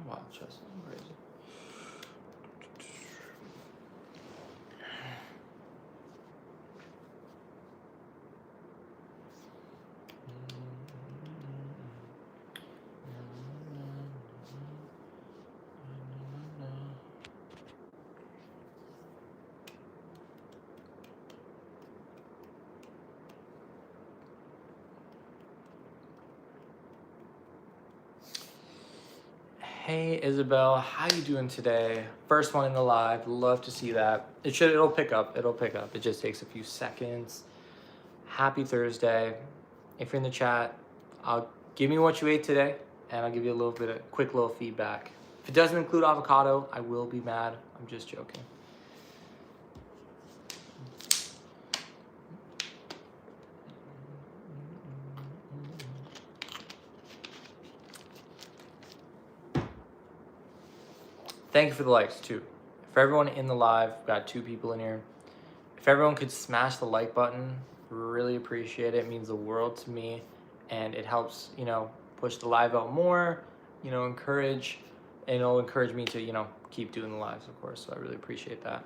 Wow, just crazy. Hey Isabel, how you doing today? First one in the live. Love to see that. It'll pick up. It'll pick up. It just takes a few seconds. Happy Thursday. If you're in the chat, I'll give me what you ate today, and I'll give you a little bit of quick little feedback. If it doesn't include avocado, I will be mad. I'm just joking. Thank you for the likes too. For everyone in the live, got 2 people in here. If everyone could smash the like button, really appreciate it. It means the world to me, and it helps, push the live out more, encourage, and it'll encourage me to, keep doing the lives, of course. So I really appreciate that.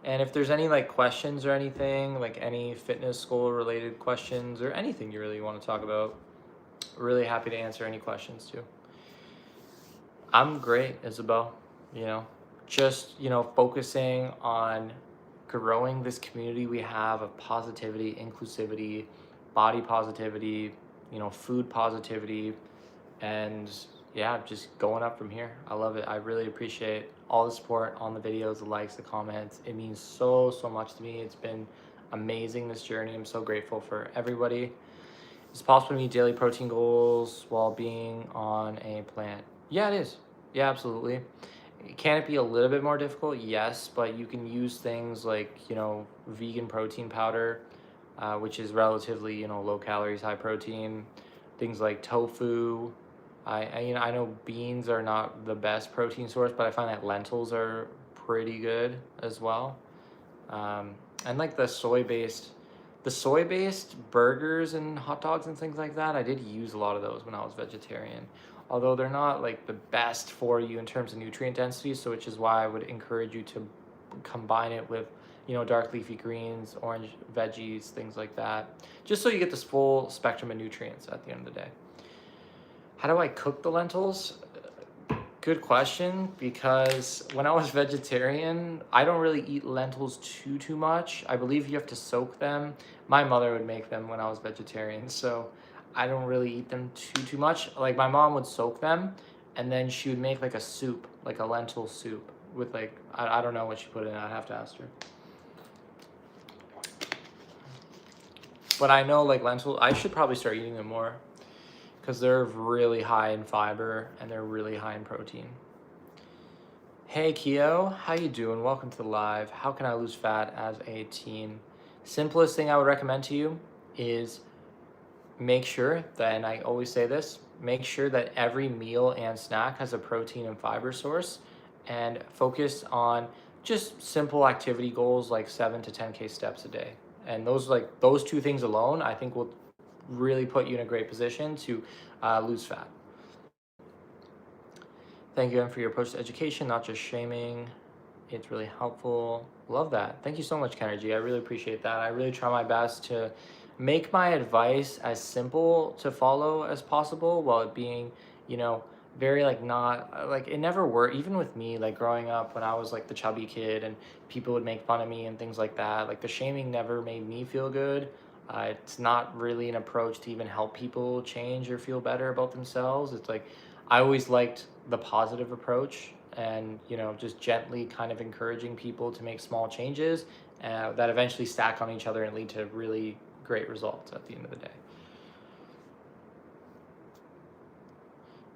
And if there's any like questions or anything, like any fitness goal related questions or anything you really want to talk about, really happy to answer any questions too. I'm great, Isabel. Just, focusing on growing this community we have of positivity, inclusivity, body positivity, food positivity, and yeah, just going up from here. I love it. I really appreciate all the support on the videos, the likes, the comments. It means so, so much to me. It's been amazing, this journey. I'm so grateful for everybody. It's possible to meet daily protein goals while being on a plant. Yeah, it is. Yeah, absolutely. Can it be a little bit more difficult? Yes, but you can use things like, vegan protein powder, which is relatively, low calories, high protein. Things like tofu. I know beans are not the best protein source, but I find that lentils are pretty good as well. And like the soy-based burgers and hot dogs and things like that, I did use a lot of those when I was vegetarian. Although they're not like the best for you in terms of nutrient density, so which is why I would encourage you to combine it with, dark leafy greens, orange veggies, things like that, just so you get this full spectrum of nutrients at the end of the day. How do I cook the lentils? Good question, because when I was vegetarian, I don't really eat lentils too much. I believe you have to soak them. My mother would make them when I was vegetarian, so I don't really eat them too much. Like my mom would soak them, and then she would make like a soup, like a lentil soup with like, I don't know what she put in it. I'd have to ask her. But I know like lentils, I should probably start eating them more because they're really high in fiber and they're really high in protein. Hey Keo, how you doing? Welcome to the live. How can I lose fat as a teen? Simplest thing I would recommend to you is make sure that, and I always say this, make sure that every meal and snack has a protein and fiber source, and focus on just simple activity goals like 7 to 10K steps a day. And those 2 things alone, I think will really put you in a great position to lose fat. Thank you again for your approach to education, not just shaming. It's really helpful. Love that. Thank you so much, Kenergy. I really appreciate that. I really try my best to make my advice as simple to follow as possible while it being, very not like it never worked. Even with me, like growing up when I was like the chubby kid and people would make fun of me and things like that, like the shaming never made me feel good. It's not really an approach to even help people change or feel better about themselves. It's like I always liked the positive approach and, just gently kind of encouraging people to make small changes that eventually stack on each other and lead to really great results at the end of the day.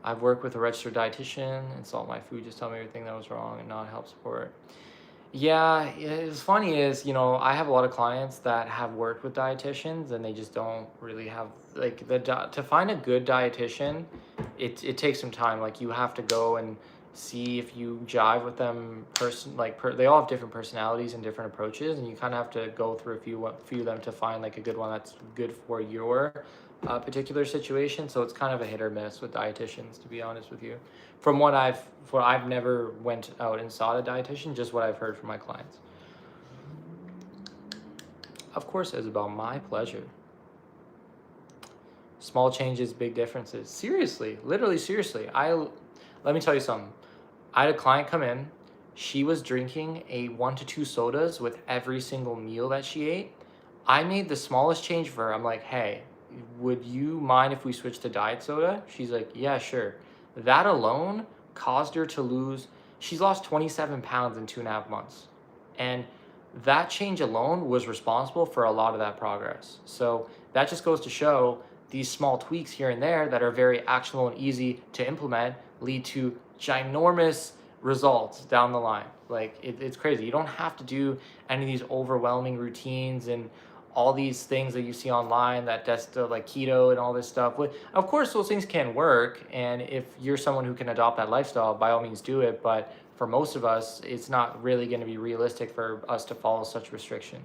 I've worked with a registered dietitian, insult my food, just tell me everything that was wrong and not help support. Yeah, it's funny is, I have a lot of clients that have worked with dietitians and they just don't really have like to find a good dietitian, it takes some time. Like you have to go and see if you jive with them they all have different personalities and different approaches, and you kind of have to go through a few of them to find like a good one that's good for your particular situation. So it's kind of a hit or miss with dietitians, to be honest with you. From what I've never went out and sought a dietitian, just what I've heard from my clients. Of course, Isabel, my pleasure. Small changes, big differences. Seriously, literally seriously. Let me tell you something. I had a client come in. She was drinking 1 to 2 sodas with every single meal that she ate. I made the smallest change for her. I'm like, hey, would you mind if we switch to diet soda? She's like, yeah, sure. That alone caused her to lose, she's lost 27 pounds in 2.5 months. And that change alone was responsible for a lot of that progress. So that just goes to show these small tweaks here and there that are very actionable and easy to implement lead to ginormous results down the line. Like it's crazy. You don't have to do any of these overwhelming routines and all these things that you see online that that's like keto and all this stuff. Of course, those things can work, and if you're someone who can adopt that lifestyle, by all means do it. But for most of us, it's not really going to be realistic for us to follow such restriction.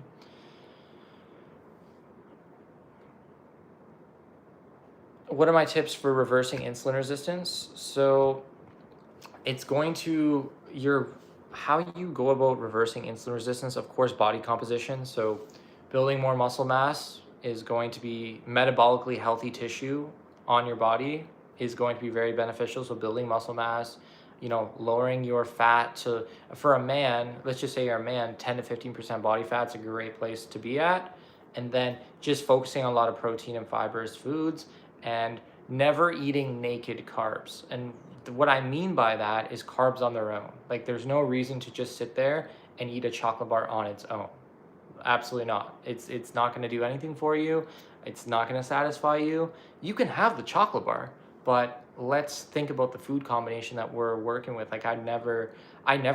What are my tips for reversing insulin resistance? So it's going to your how you go about reversing insulin resistance, of course, body composition. So building more muscle mass is going to be metabolically healthy tissue on your body is going to be very beneficial. So building muscle mass, lowering your fat to, for a man, let's just say you're a man, 10 to 15% body fat's a great place to be at. And then just focusing on a lot of protein and fibrous foods and never eating naked carbs. And what I mean by that is carbs on their own. Like there's no reason to just sit there and eat a chocolate bar on its own. Absolutely not. It's not going to do anything for you. It's not going to satisfy you. You can have the chocolate bar, but let's think about the food combination that we're working with. Like I never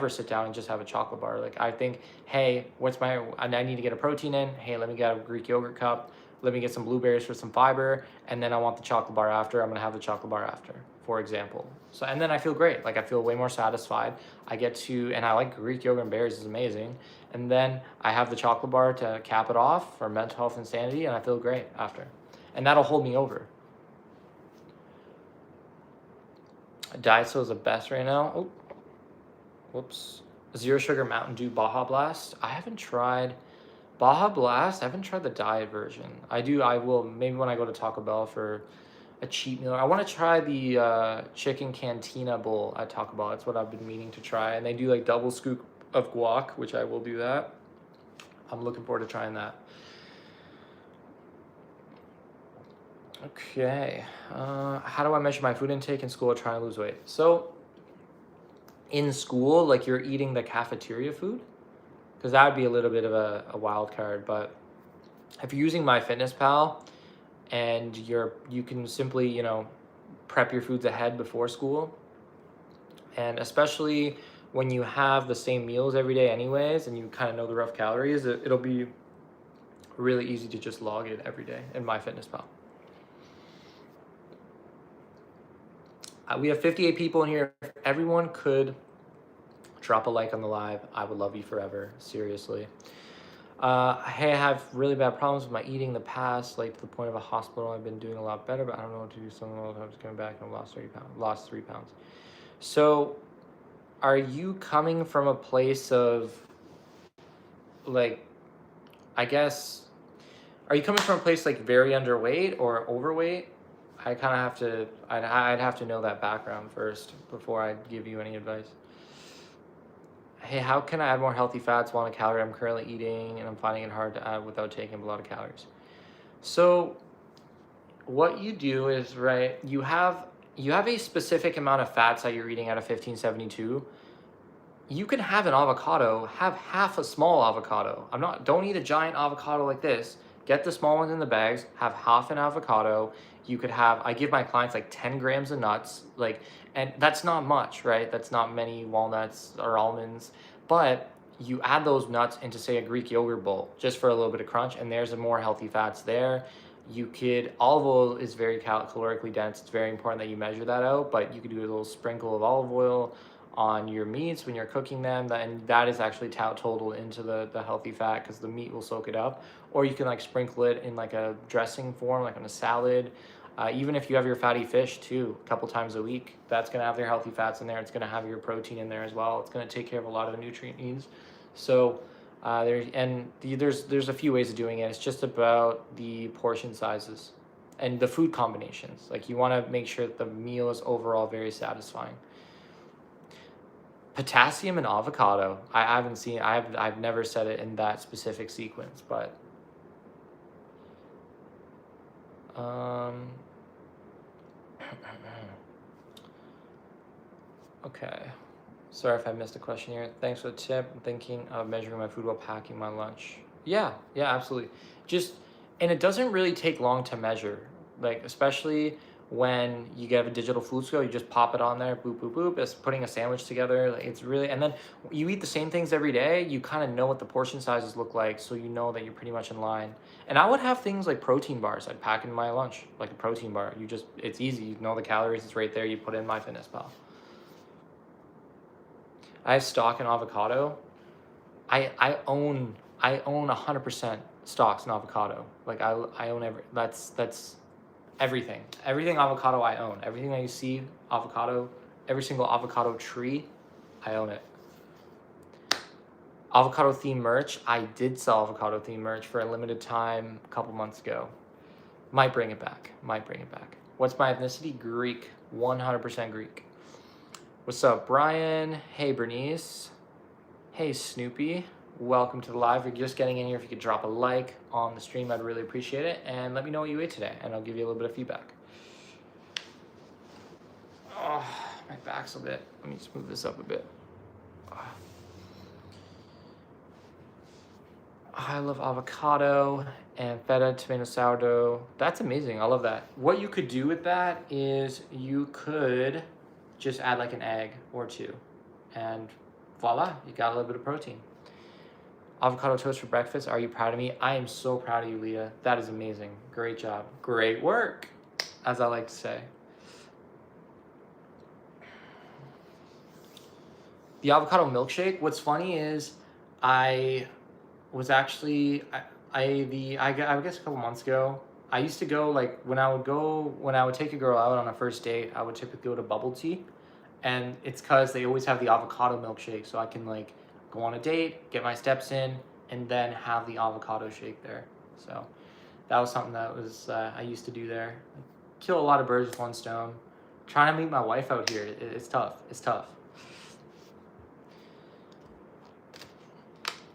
sit down and just have a chocolate bar. Like I think, hey, I need to get a protein in. Hey, let me get a Greek yogurt cup. Let me get some blueberries for some fiber. And then I want the chocolate bar after. I'm going to have the chocolate bar after, for example. So, and then I feel great. Like I feel way more satisfied. And I like Greek yogurt and berries is amazing. And then I have the chocolate bar to cap it off for mental health and sanity. And I feel great after. And that'll hold me over. Diet Soda is the best right now. Oh, whoops. Zero sugar Mountain Dew Baja Blast. I haven't tried Baja Blast. I haven't tried the diet version. I will maybe when I go to Taco Bell for a cheat meal. I want to try the chicken cantina bowl at Taco Bell. That's what I've been meaning to try. And they do like double scoop of guac, which I will do that. I'm looking forward to trying that. Okay. How do I measure my food intake in school or trying to lose weight? So in school, like you're eating the cafeteria food, because that would be a little bit of a wild card. But if you're using MyFitnessPal and you can simply, prep your foods ahead before school. And especially when you have the same meals every day anyways, and you kind of know the rough calories, it'll be really easy to just log it every day in MyFitnessPal. We have 58 people in here. If everyone could drop a like on the live, I would love you forever. Seriously. Hey, I have really bad problems with my eating in the past, like to the point of a hospital. I've been doing a lot better, but I don't know what to do. Something else. I was coming back and lost 3 pounds. So are you coming from a place of like, I guess, are you coming from a place like very underweight or overweight? I'd have to know that background first before I give you any advice. Hey, how can I add more healthy fats while on a calorie I'm currently eating and I'm finding it hard to add without taking a lot of calories? So what you do is, right, you have a specific amount of fats that you're eating out of 1572. You can have an avocado, have half a small avocado. Don't eat a giant avocado like this. Get the small ones in the bags, have half an avocado. You could have, I give my clients like 10 grams of nuts, and that's not much, right? That's not many walnuts or almonds, but you add those nuts into, say, a Greek yogurt bowl just for a little bit of crunch, and there's a more healthy fats there. Olive oil is very calorically dense. It's very important that you measure that out, but you could do a little sprinkle of olive oil on your meats when you're cooking them, and that is actually total into the healthy fat because the meat will soak it up. Or you can like sprinkle it in like a dressing form, like on a salad. Even if you have your fatty fish too, a couple times a week, that's gonna have their healthy fats in there. It's gonna have your protein in there as well. It's gonna take care of a lot of the nutrient needs. So there's a few ways of doing it. It's just about the portion sizes and the food combinations. Like you want to make sure that the meal is overall very satisfying. Potassium and avocado. I haven't seen. I've never said it in that specific sequence, but okay. Sorry if I missed a question here. Thanks for the tip. I'm thinking of measuring my food while packing my lunch. Yeah, absolutely. Just, and it doesn't really take long to measure. Like, especially when you get a digital food scale, you just pop it on there, boop, boop, boop. It's putting a sandwich together. Like, it's really, and then you eat the same things every day, you kind of know what the portion sizes look like, so you know that you're pretty much in line. And I would have things like protein bars. I'd pack in my lunch, like a protein bar. It's easy. You know the calories, it's right there. You put it in MyFitnessPal. I have stock in avocado. I own 100% stocks in avocado. Like I own that's everything. Everything avocado I own. Everything that you see avocado, every single avocado tree, I own it. Avocado themed merch. I did sell avocado themed merch for a limited time a couple months ago. Might bring it back. What's my ethnicity? Greek. 100% Greek. What's up, Brian? Hey, Bernice. Hey, Snoopy. Welcome to the live. If you're just getting in here, if you could drop a like on the stream, I'd really appreciate it. And let me know what you ate today, and I'll give you a little bit of feedback. Oh, my back's a bit. Let me just move this up a bit. I love avocado and feta, tomato, sourdough. That's amazing. I love that. What you could do with that is you could just add like an egg or two, and voila, you got a little bit of protein. Avocado toast for breakfast. Are you proud of me? I am so proud of you, Leah. That is amazing. Great job. Great work, as I like to say. The avocado milkshake. What's funny is I was actually, I guess a couple months ago, I used to go, like, when I would take a girl out on a first date, I would typically go to Bubble Tea. And it's because they always have the avocado milkshake, so I can, like, go on a date, get my steps in, and then have the avocado shake there. So that was something that was I used to do there. Kill a lot of birds with one stone. Trying to meet my wife out here, it's tough.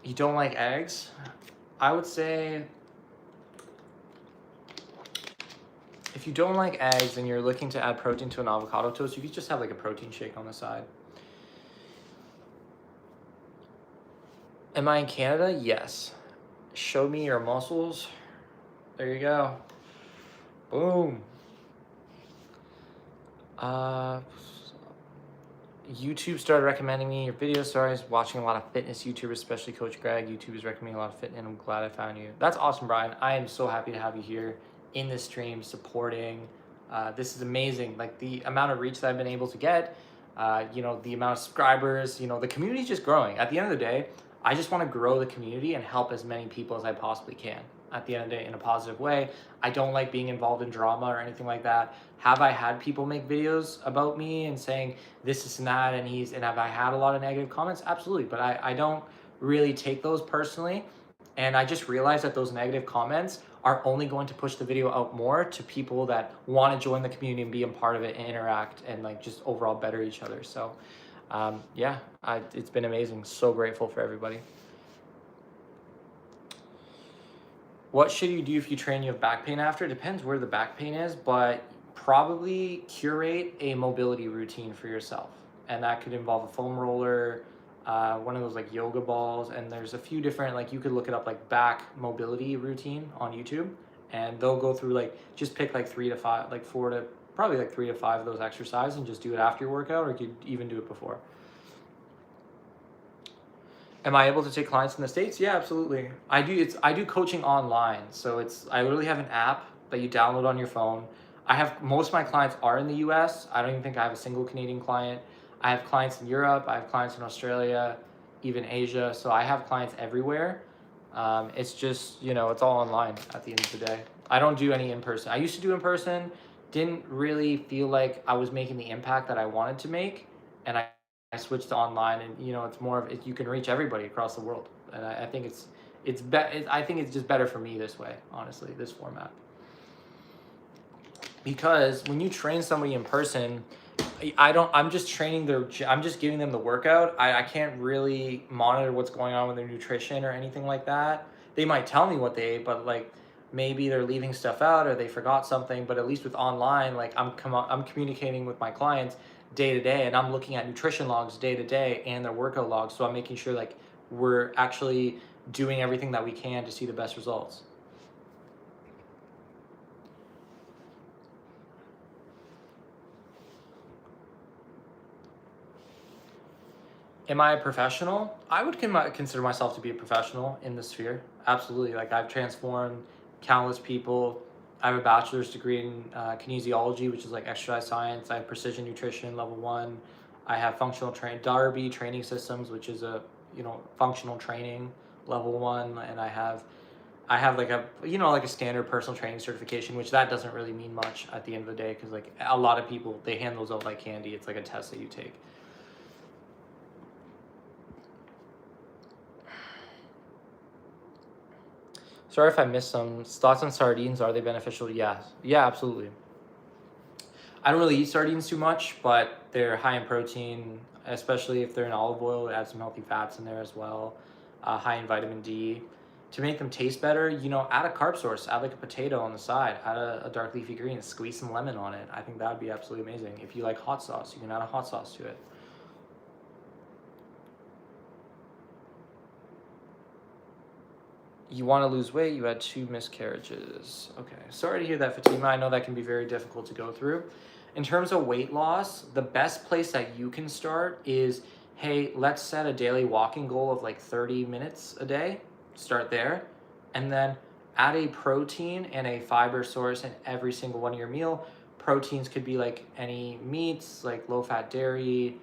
You don't like eggs? I would say if you don't like eggs and you're looking to add protein to an avocado toast, you could just have like a protein shake on the side. Am I in Canada? Yes. Show me your muscles. There you go. Boom. YouTube started recommending me your videos. So I was watching a lot of fitness YouTubers, especially Coach Greg. YouTube is recommending a lot of fitness, and I'm glad I found you. That's awesome, Brian. I am so happy to have you here in this stream supporting. This is amazing. Like the amount of reach that I've been able to get, the amount of subscribers, the community is just growing. At the end of the day, I just want to grow the community and help as many people as I possibly can. At the end of the day, in a positive way. I don't like being involved in drama or anything like that. Have I had people make videos about me and saying this and that, and have I had a lot of negative comments? Absolutely, but I don't really take those personally. And I just realized that those negative comments are only going to push the video out more to people that want to join the community and be a part of it and interact and like just overall better each other. So it's been amazing. So grateful for everybody. What should you do if you train you have back pain after? It depends where the back pain is, but probably curate a mobility routine for yourself. And that could involve a foam roller, one of those like yoga balls, and there's a few different, like you could look it up like back mobility routine on YouTube, and they'll go through like, just pick like 3 to 5, like 4 to probably like 3 to 5 of those exercises and just do it after your workout, or you could even do it before. Am I able to take clients in the States? Yeah, absolutely. I do coaching online. So I literally have an app that you download on your phone. Most of my clients are in the US. I don't even think I have a single Canadian client. I have clients in Europe, I have clients in Australia, even Asia. So I have clients everywhere. It's just, it's all online at the end of the day. I don't do any in person. I used to do in person, didn't really feel like I was making the impact that I wanted to make. And I switched to online, and it's more of it, you can reach everybody across the world. And I think I think it's just better for me this way, honestly, this format. Because when you train somebody in person, I'm just I'm just giving them the workout. I can't really monitor what's going on with their nutrition or anything like that. They might tell me what they ate, but like maybe they're leaving stuff out or they forgot something. But at least with online, like I'm communicating with my clients day to day, and I'm looking at nutrition logs day to day and their workout logs. So I'm making sure like we're actually doing everything that we can to see the best results. Am I a professional? I would consider myself to be a professional in the sphere. Absolutely. Like I've transformed countless people. I have a bachelor's degree in kinesiology, which is like exercise science. I have precision nutrition level 1. I have functional Darby training systems, which is a functional training level 1, and I have like a standard personal training certification, which that doesn't really mean much at the end of the day, because like a lot of people, they hand those out like candy. It's like a test that you take. Sorry if I missed some. Thoughts on sardines, are they beneficial? Yeah, absolutely. I don't really eat sardines too much, but they're high in protein, especially if they're in olive oil. It adds some healthy fats in there as well. High in vitamin D. To make them taste better, add a carb source. Add like a potato on the side. Add a dark leafy green. Squeeze some lemon on it. I think that would be absolutely amazing. If you like hot sauce, you can add a hot sauce to it. You want to lose weight, you had 2 miscarriages. Okay, sorry to hear that, Fatima. I know that can be very difficult to go through. In terms of weight loss, the best place that you can start is, hey, let's set a daily walking goal of like 30 minutes a day. Start there. And then add a protein and a fiber source in every single one of your meal. Proteins could be like any meats, like low-fat dairy,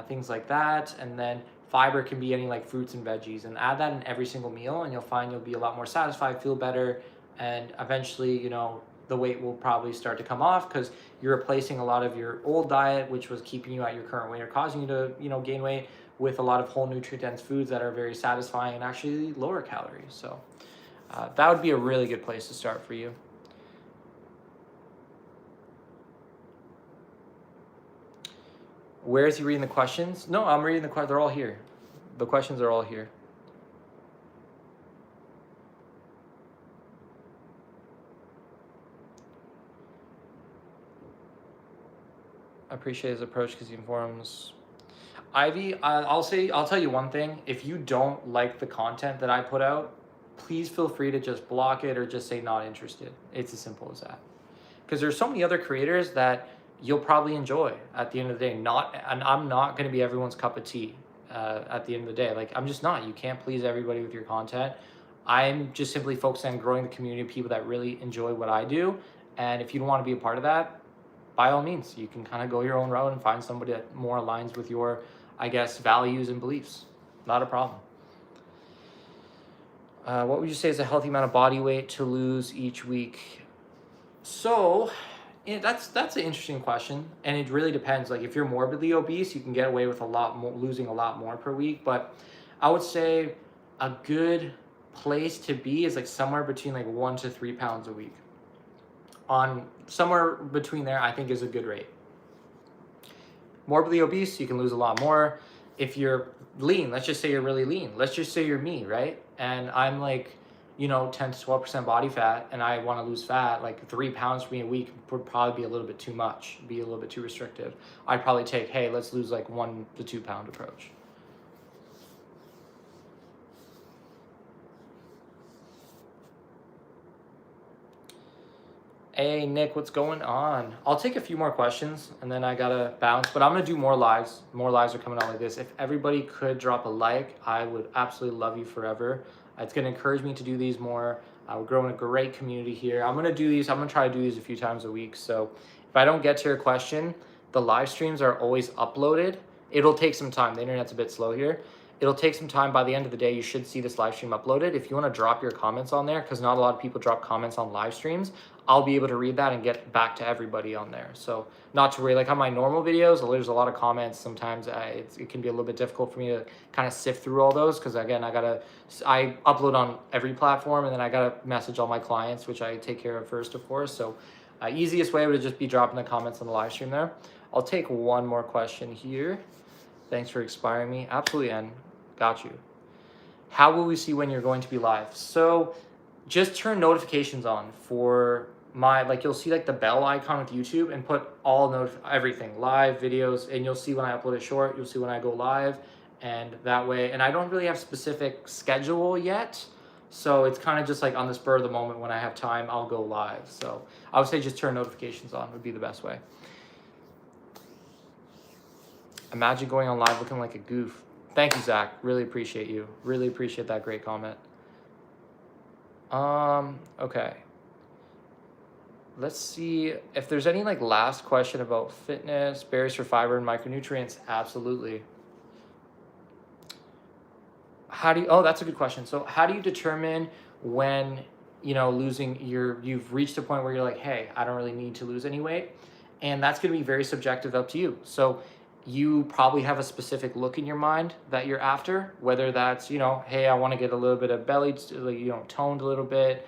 things like that. And then fiber can be any like fruits and veggies, and add that in every single meal, and you'll find you'll be a lot more satisfied, feel better, and eventually, the weight will probably start to come off because you're replacing a lot of your old diet, which was keeping you at your current weight or causing you to, gain weight, with a lot of whole nutrient-dense foods that are very satisfying and actually lower calories. So that would be a really good place to start for you. Where is he reading the questions? No, I'm reading the questions. They're all here. The questions are all here. I appreciate his approach because he informs. Ivy, I'll tell you one thing. If you don't like the content that I put out, please feel free to just block it or just say not interested. It's as simple as that. Because there's so many other creators that you'll probably enjoy at the end of the day. And I'm not going to be everyone's cup of tea at the end of the day. Like, I'm just not. You can't please everybody with your content. I'm just simply focused on growing the community of people that really enjoy what I do. And if you don't want to be a part of that, by all means, you can kind of go your own route and find somebody that more aligns with your, I guess, values and beliefs. Not a problem. What would you say is a healthy amount of body weight to lose each week? So that's an interesting question, and it really depends. Like if you're morbidly obese, you can get away with losing a lot more per week. But I would say a good place to be is like somewhere between like 1 to 3 pounds a week. On somewhere between there, I think is a good rate. Morbidly obese, you can lose a lot more. If you're lean, let's just say you're really lean. Let's just say you're me, right? And I'm like, 10 to 12% body fat, and I want to lose fat, like 3 pounds for me a week would probably be a little bit too much, be a little bit too restrictive. I'd probably take, hey, let's lose like 1 to 2 pound approach. Hey, Nick, what's going on? I'll take a few more questions and then I gotta bounce, but I'm gonna do more lives. More lives are coming out like this. If everybody could drop a like, I would absolutely love you forever. It's gonna encourage me to do these more. We're growing a great community here. I'm gonna try to do these a few times a week. So if I don't get to your question, the live streams are always uploaded it'll take some time. The internet's a bit slow here. It'll take some time. By the end of the day, you should see this live stream uploaded. If you want to drop your comments on there, because not a lot of people drop comments on live streams, I'll be able to read that and get back to everybody on there. So not to worry. Like on my normal videos, there's a lot of comments. Sometimes it can be a little bit difficult for me to kind of sift through all those, because again, I upload on every platform, and then I gotta message all my clients, which I take care of first, of course. So easiest way would just be dropping the comments on the live stream there. I'll take one more question here. Thanks for expiring me. Absolutely, N. Got you. How will we see when you're going to be live? So just turn notifications on for like you'll see like the bell icon with YouTube, and put all everything, live videos, and you'll see when I upload it short, you'll see when I go live, and that way. And I don't really have specific schedule yet, so it's kind of just like on the spur of the moment. When I have time, I'll go live. So I would say just turn notifications on would be the best way. Imagine going on live looking like a goof. Thank you, Zach. Really appreciate you. Really appreciate that great comment. Okay. Let's see if there's any like last question about fitness, berries for fiber and micronutrients. Absolutely. Oh, that's a good question. So how do you determine when, you've reached a point where you're like, hey, I don't really need to lose any weight? And that's going to be very subjective, up to you. So you probably have a specific look in your mind that you're after, whether that's, hey, I want to get a little bit of belly, toned a little bit.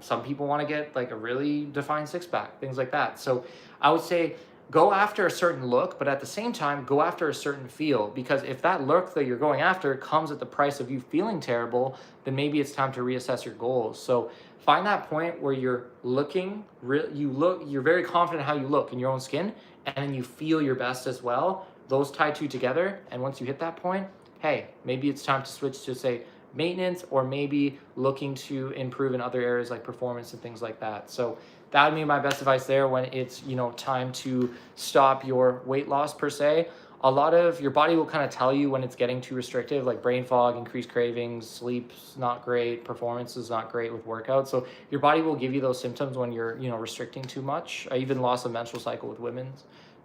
Some people want to get like a really defined six-pack, things like that. So I would say go after a certain look, but at the same time, go after a certain feel, because if that look that you're going after comes at the price of you feeling terrible, then maybe it's time to reassess your goals. So find that point where you're you're very confident how you look in your own skin, and then you feel your best as well. Those tie two together, and once you hit that point, hey, maybe it's time to switch to, say, maintenance, or maybe looking to improve in other areas like performance and things like that. So that would be my best advice there when it's, time to stop your weight loss per se. A lot of your body will kind of tell you when it's getting too restrictive, like brain fog, increased cravings, sleep's not great, performance is not great with workouts. So your body will give you those symptoms when you're, restricting too much. I even lost a menstrual cycle with women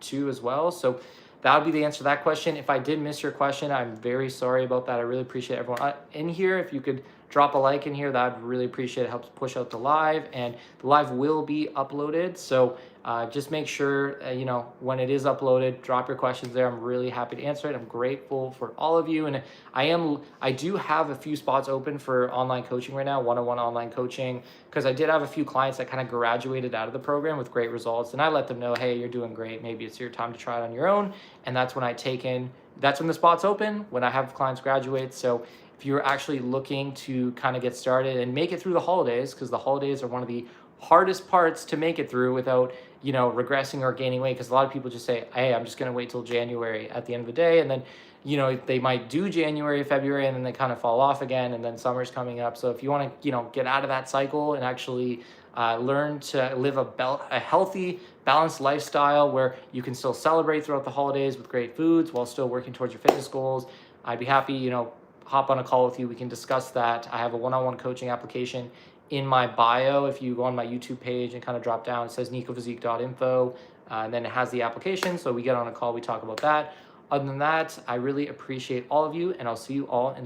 too as well. So that would be the answer to that question. If I did miss your question, I'm very sorry about that. I really appreciate everyone in here. If you could drop a like in here, that I'd really appreciate it. It helps push out the live, and the live will be uploaded. So just make sure, when it is uploaded, drop your questions there. I'm really happy to answer it. I'm grateful for all of you. And I do have a few spots open for online coaching right now, one-on-one online coaching, because I did have a few clients that kind of graduated out of the program with great results. And I let them know, hey, you're doing great. Maybe it's your time to try it on your own. And that's when that's when the spots open, when I have clients graduate. So if you're actually looking to kind of get started and make it through the holidays, because the holidays are one of the hardest parts to make it through without, regressing or gaining weight, because a lot of people just say, hey, I'm just going to wait till January at the end of the day. And then, they might do January, February, and then they kind of fall off again, and then summer's coming up. So if you want to, get out of that cycle and actually learn to live a healthy, balanced lifestyle where you can still celebrate throughout the holidays with great foods while still working towards your fitness goals, I'd be happy, hop on a call with you. We can discuss that. I have a one-on-one coaching application in my bio. If you go on my YouTube page and kind of drop down, it says nicophysique.info, and then it has the application. So we get on a call, we talk about that. Other than that, I really appreciate all of you, and I'll see you all in the